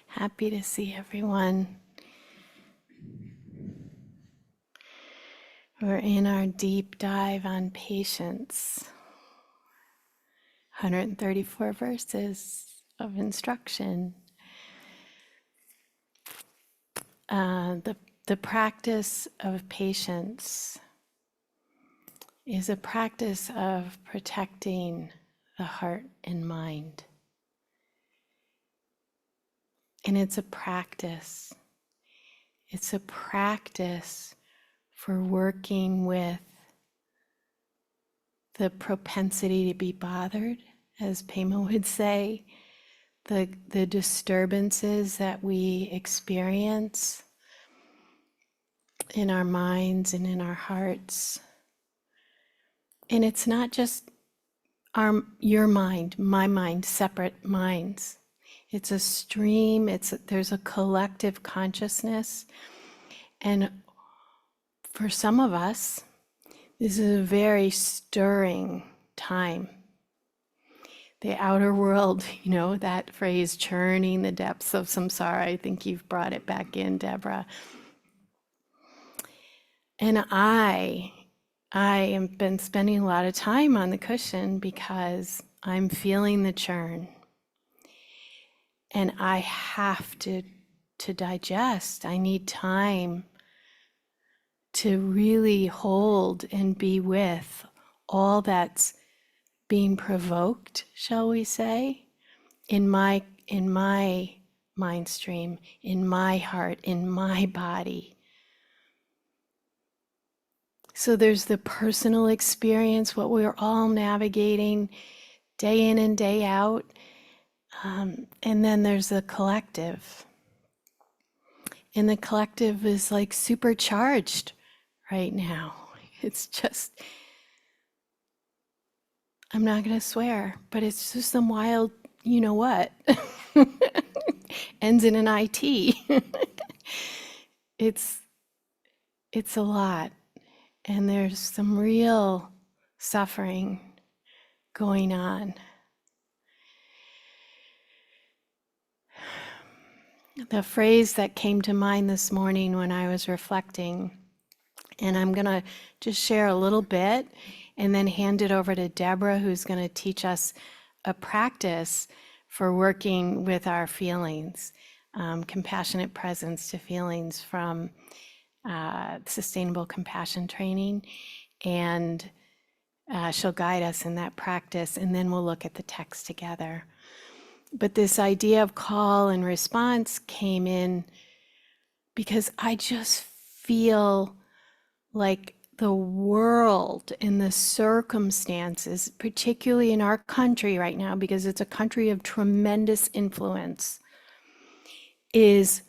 Happy to see everyone. We're in our deep dive on patience. 134 verses of instruction. The practice of patience is a practice of protecting the heart and mind. And it's a practice. It's a practice for working with the propensity to be bothered, as Pema would say, the disturbances that we experience in our minds and in our hearts. And it's not just your mind, my mind, separate minds. It's a stream, there's a collective consciousness. And for some of us, this is a very stirring time. The outer world, that phrase, churning the depths of samsara, I think you've brought it back in, Deborah. And I have been spending a lot of time on the cushion because I'm feeling the churn. And I have to digest. I need time to really hold and be with all that's being provoked, shall we say, in my mind stream, in my heart, in my body. So there's the personal experience, what we're all navigating day in and day out. And then there's the collective. And the collective is like supercharged right now. It's just, I'm not going to swear, but it's just some wild, you know what, ends in an IT. It's a lot. And there's some real suffering going on. The phrase that came to mind this morning when I was reflecting, and I'm going to just share a little bit and then hand it over to Deborah, who's going to teach us a practice for working with our feelings, compassionate presence to feelings from sustainable compassion training. And she'll guide us in that practice, and then we'll look at the text together. But this idea of call and response came in because I just feel like the world and the circumstances, particularly in our country right now, because it's a country of tremendous influence, is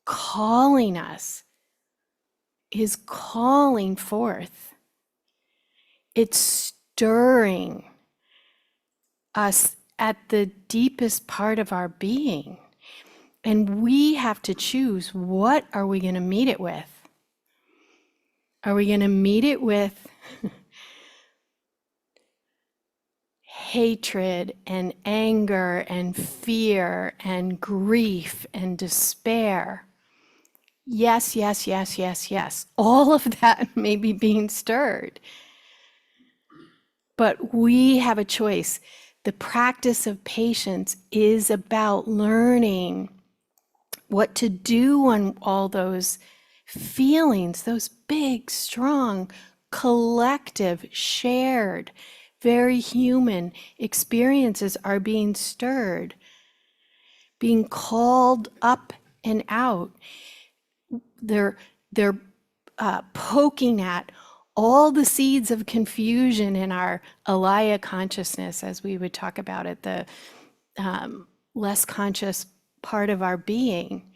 calling us, is calling forth. It's stirring us at the deepest part of our being. And we have to choose, what are we going to meet it with? Are we going to meet it with hatred and anger and fear and grief and despair? Yes, yes, yes, yes, yes. All of that may be being stirred. But we have a choice. The practice of patience is about learning what to do on all those feelings, those big, strong, collective, shared, very human experiences are being stirred, being called up and out. They're poking at all the seeds of confusion in our alaya consciousness, as we would talk about it, the less conscious part of our being.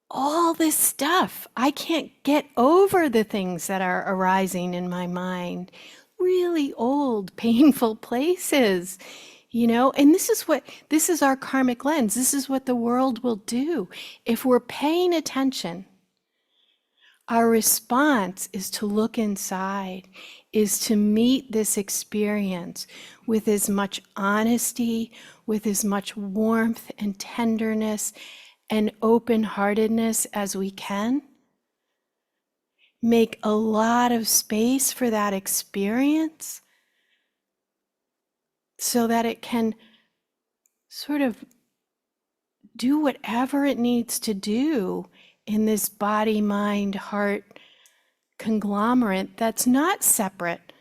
All this stuff, I can't get over the things that are arising in my mind. Really old, painful places, and this is our karmic lens. This is what the world will do. If we're paying attention, Our response is to look inside, is to meet this experience with as much honesty, with as much warmth and tenderness and open-heartedness as we can. Make a lot of space for that experience so that it can sort of do whatever it needs to do in this body, mind, heart conglomerate that's not separate.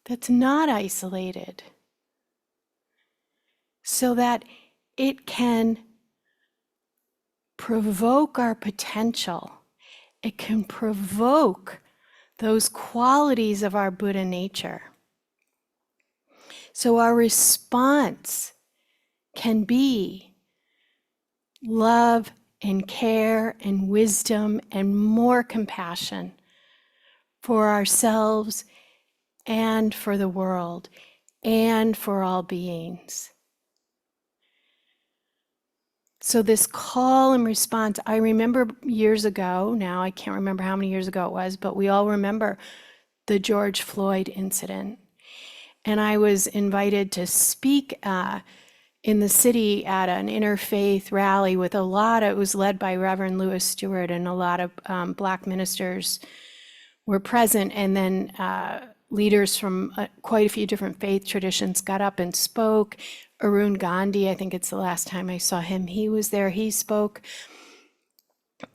That's not isolated. So that it can provoke our potential. It can provoke those qualities of our Buddha nature. So our response can be love and care and wisdom and more compassion for ourselves and for the world and for all beings. So this call and response, I remember years ago, now I can't remember how many years ago it was, but we all remember the George Floyd incident. And I was invited to speak in the city at an interfaith rally with it was led by Reverend Lewis Stewart, and a lot of Black ministers were present. And then leaders from quite a few different faith traditions got up and spoke. Arun Gandhi, I think it's the last time I saw him, he was there, he spoke.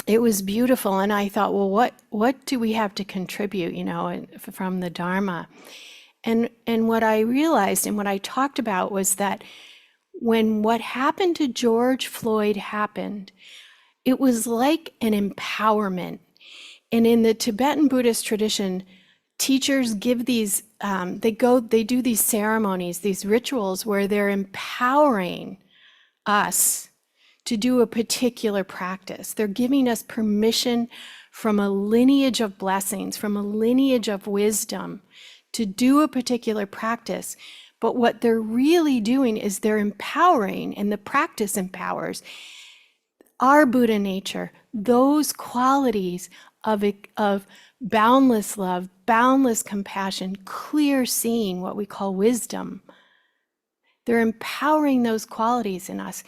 It was beautiful. And I thought, well, what do we have to contribute, from the Dharma? And what I realized and what I talked about was that when what happened to George Floyd happened, it was like an empowerment. And in the Tibetan Buddhist tradition, teachers give these, they do these ceremonies, these rituals where they're empowering us to do a particular practice. They're giving us permission from a lineage of blessings, from a lineage of wisdom to do a particular practice. But what they're really doing is they're empowering, and the practice empowers our Buddha nature, those qualities of boundless love, boundless compassion, clear seeing, what we call wisdom. They're empowering those qualities in us.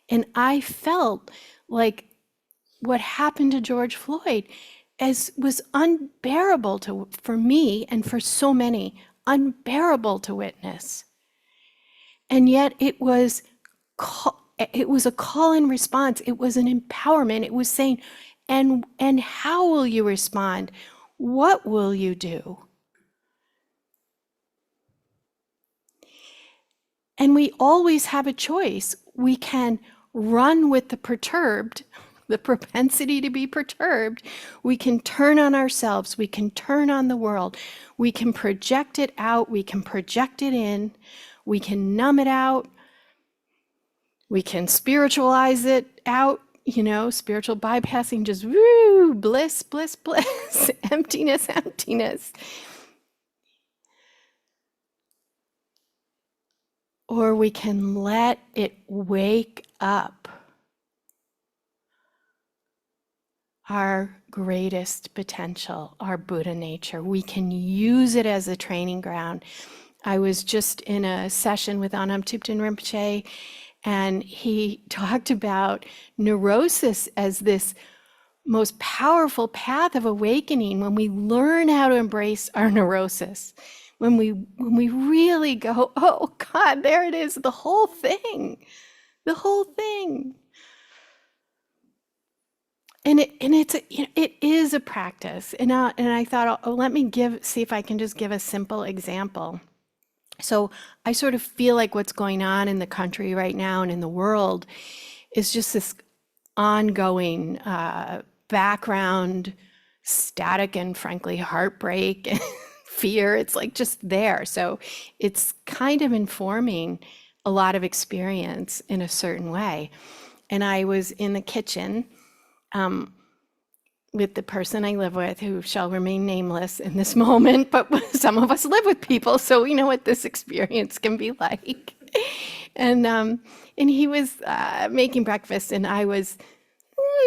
And I felt like what happened to George Floyd was unbearable for me and for so many, unbearable to witness. And yet it was a call and response. It was an empowerment. It was saying, and how will you respond? What will you do? And we always have a choice. We can run with the perturbed, the propensity to be perturbed. We can turn on ourselves. We can turn on the world. We can project it out. We can project it in. We can numb it out. We can spiritualize it out, spiritual bypassing, just woo, bliss, bliss, bliss, emptiness, emptiness. Or we can let it wake up our greatest potential, our Buddha nature. We can use it as a training ground. I was just in a session with Anam Thupten Rinpoche, and he talked about neurosis as this most powerful path of awakening when we learn how to embrace our neurosis. When we really go, oh God, there it is, the whole thing. And it is a practice. And I thought, let me see if I can just give a simple example. So I sort of feel like what's going on in the country right now and in the world is just this ongoing background static and frankly heartbreak and fear. It's like just there. So it's kind of informing a lot of experience in a certain way. And I was in the kitchen with the person I live with, who shall remain nameless in this moment, but some of us live with people, so we know what this experience can be like. And he was making breakfast, and I was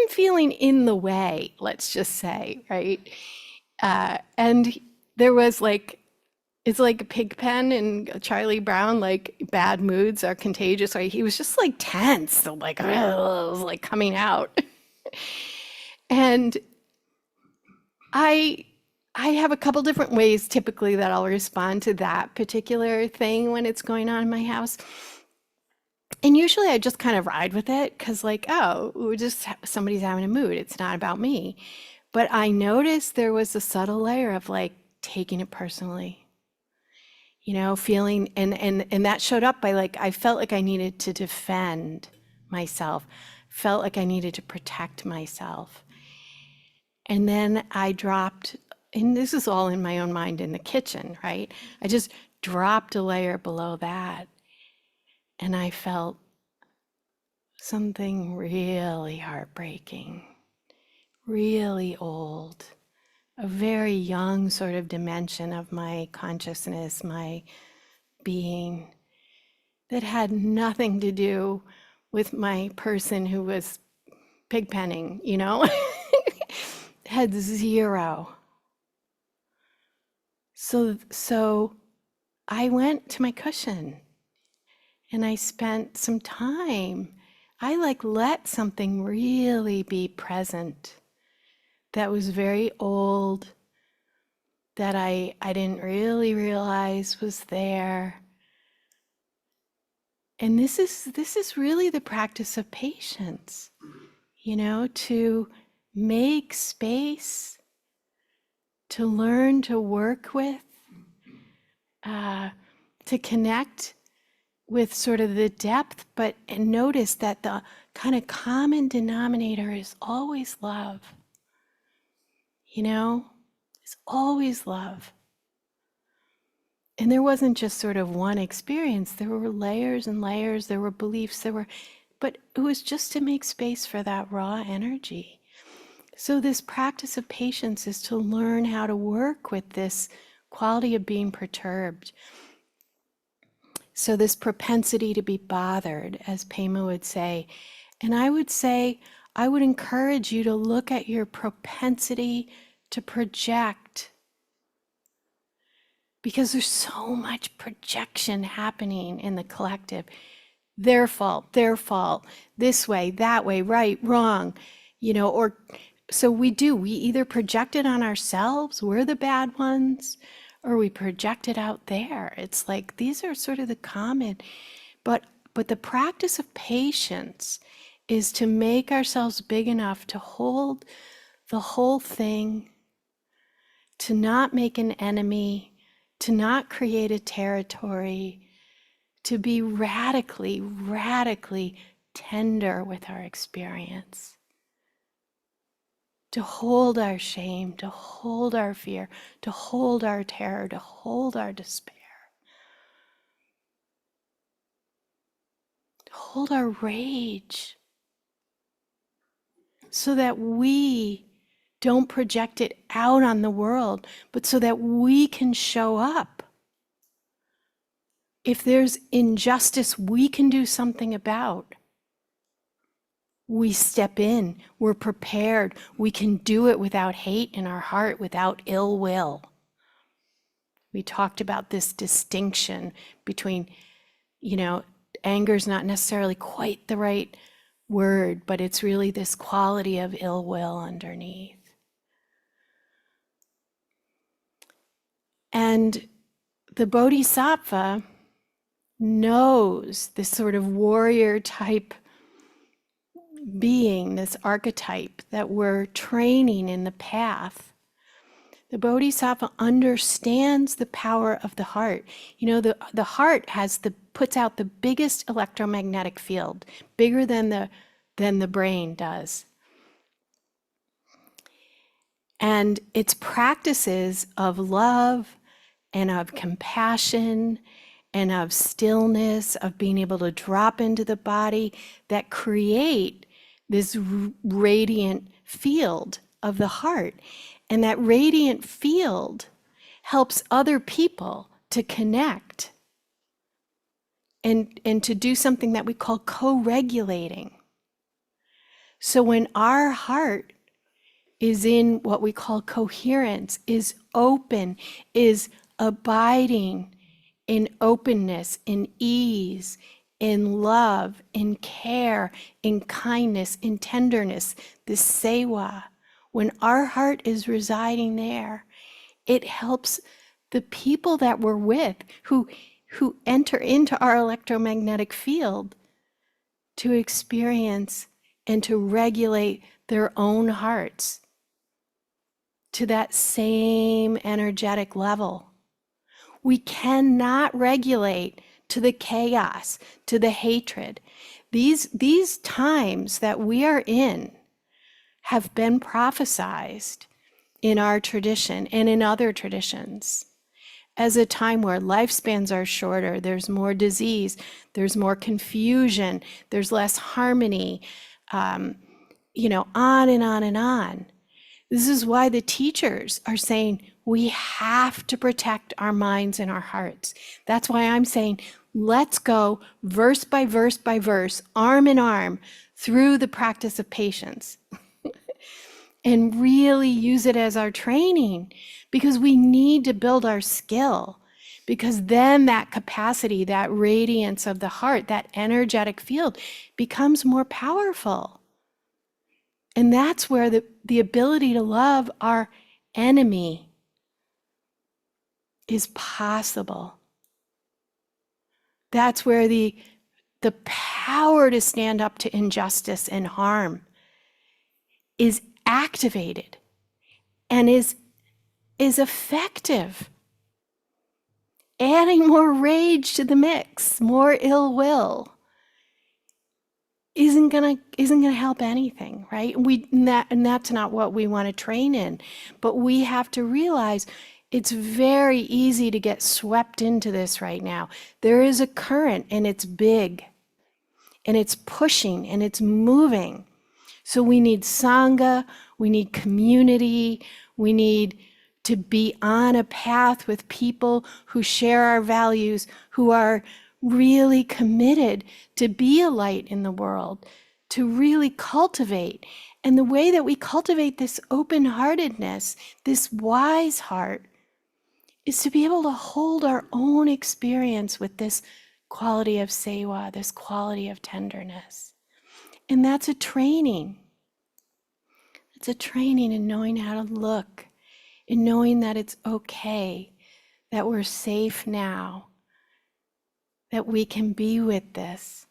feeling in the way, let's just say, right? And there was like, it's like a pig pen in Charlie Brown, like bad moods are contagious. Right? He was just like tense, so like, it was like coming out. And I have a couple different ways typically that I'll respond to that particular thing when it's going on in my house. And usually I just kind of ride with it because, like, oh, somebody's having a mood. It's not about me. But I noticed there was a subtle layer of like taking it personally, feeling, and that showed up by like, I felt like I needed to defend myself, felt like I needed to protect myself. And then I dropped, and this is all in my own mind in the kitchen, right? I just dropped a layer below that. And I felt something really heartbreaking, really old, a very young sort of dimension of my consciousness, my being, that had nothing to do with my person who was pigpenning, had zero. So I went to my cushion and I spent some time. I like let something really be present that was very old, that I didn't really realize was there. And this is really the practice of patience, to make space, to learn to work with, to connect with sort of the depth, and notice that the kind of common denominator is always love. It's always love. And there wasn't just sort of one experience. There were layers and layers. There were beliefs. But it was just to make space for that raw energy. So this practice of patience is to learn how to work with this quality of being perturbed. So this propensity to be bothered, as Pema would say. And I would say, I would encourage you to look at your propensity to project, because there's so much projection happening in the collective. Their fault, this way, that way, right, wrong, or so we either project it on ourselves, we're the bad ones, or we project it out there. It's like these are sort of the common, but the practice of patience is to make ourselves big enough to hold the whole thing, to not make an enemy, to not create a territory, to be radically, radically tender with our experience, to hold our shame, to hold our fear, to hold our terror, to hold our despair, to hold our rage, so that we don't project it out on the world, but so that we can show up. If there's injustice we can do something about, we step in, we're prepared, we can do it without hate in our heart, without ill will. We talked about this distinction between, anger's not necessarily quite the right word, but it's really this quality of ill will underneath. And the Bodhisattva knows this sort of warrior type being, this archetype that we're training in the path. The Bodhisattva understands the power of the heart. The heart puts out the biggest electromagnetic field, bigger than the brain does. And its practices of love and of compassion and of stillness, of being able to drop into the body, that create this radiant field of the heart. And that radiant field helps other people to connect and to do something that we call co-regulating. So when our heart is in what we call coherence, is open, is abiding in openness, in ease, in love, in care, in kindness, in tenderness, this sewa, when our heart is residing there, it helps the people that we're with who enter into our electromagnetic field to experience and to regulate their own hearts to that same energetic level. We cannot regulate to the chaos, to the hatred. These times that we are in have been prophesized in our tradition and in other traditions as a time where lifespans are shorter, there's more disease, there's more confusion, there's less harmony, on and on and on. This is why the teachers are saying we have to protect our minds and our hearts. That's why I'm saying let's go verse by verse by verse, arm in arm, through the practice of patience and really use it as our training, because we need to build our skill, because then that capacity, that radiance of the heart, that energetic field becomes more powerful. And that's where the ability to love our enemy is possible. That's where the power to stand up to injustice and harm is activated and is effective. Adding more rage to the mix, more ill will, isn't gonna help anything, right? And that's not what we want to train in. But we have to realize it's very easy to get swept into this right now. There is a current, and it's big, and it's pushing, and it's moving. So we need sangha, we need community, we need to be on a path with people who share our values, who are really committed to be a light in the world, to really cultivate. And the way that we cultivate this open-heartedness, this wise heart, is to be able to hold our own experience with this quality of sewa, this quality of tenderness. And that's a training. It's a training in knowing how to look, in knowing that it's okay, that we're safe now, that we can be with this.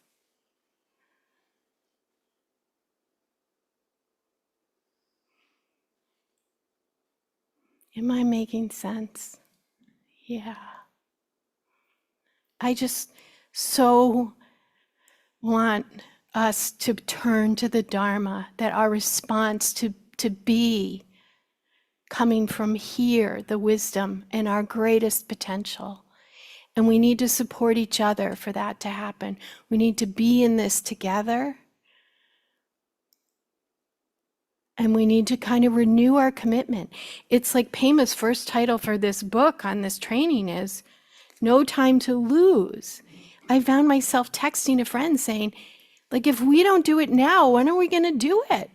Am I making sense? Yeah. I just so want us to turn to the Dharma, that our response to be coming from here, the wisdom and our greatest potential. And we need to support each other for that to happen. We need to be in this together. And we need to kind of renew our commitment. It's like Pema's first title for this book on this training is No Time to Lose. I found myself texting a friend saying, like, if we don't do it now, when are we going to do it?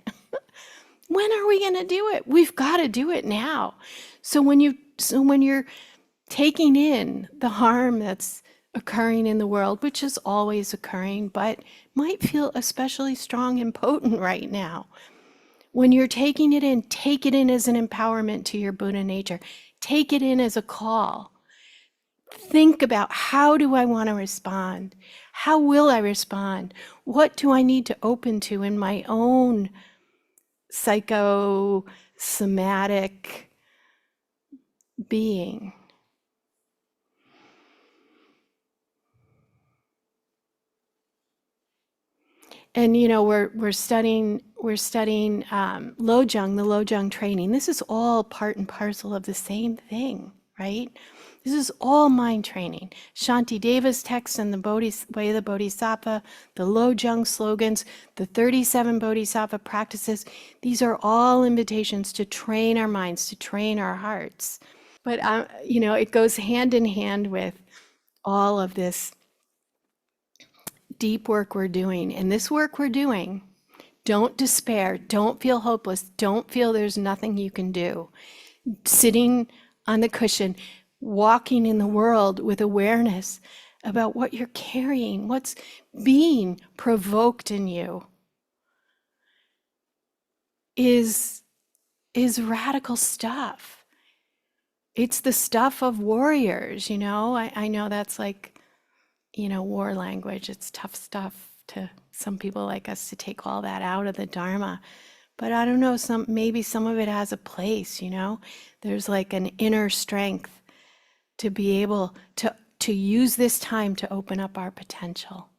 When are we going to do it? We've got to do it now. So when you're taking in the harm that's occurring in the world, which is always occurring, but might feel especially strong and potent right now. When you're taking it in, take it in as an empowerment to your Buddha nature. Take it in as a call. Think about, how do I want to respond? How will I respond? What do I need to open to in my own psychosomatic being? And we're studying Lojong, the Lojong training. This is all part and parcel of the same thing, right? This is all mind training. Shantideva's text and the way of the Bodhisattva, the Lojong slogans, the 37 Bodhisattva practices. These are all invitations to train our minds, to train our hearts. But it goes hand in hand with all of this deep work we're doing. And this work we're doing, don't despair, don't feel hopeless, don't feel there's nothing you can do. Sitting on the cushion, walking in the world with awareness about what you're carrying, what's being provoked in you, is radical stuff. It's the stuff of warriors, you know? I know that's like, you know, war language. It's tough stuff to some people like us to take all that out of the Dharma. But I don't know, maybe some of it has a place, you know? There's like an inner strength to be able to use this time to open up our potential.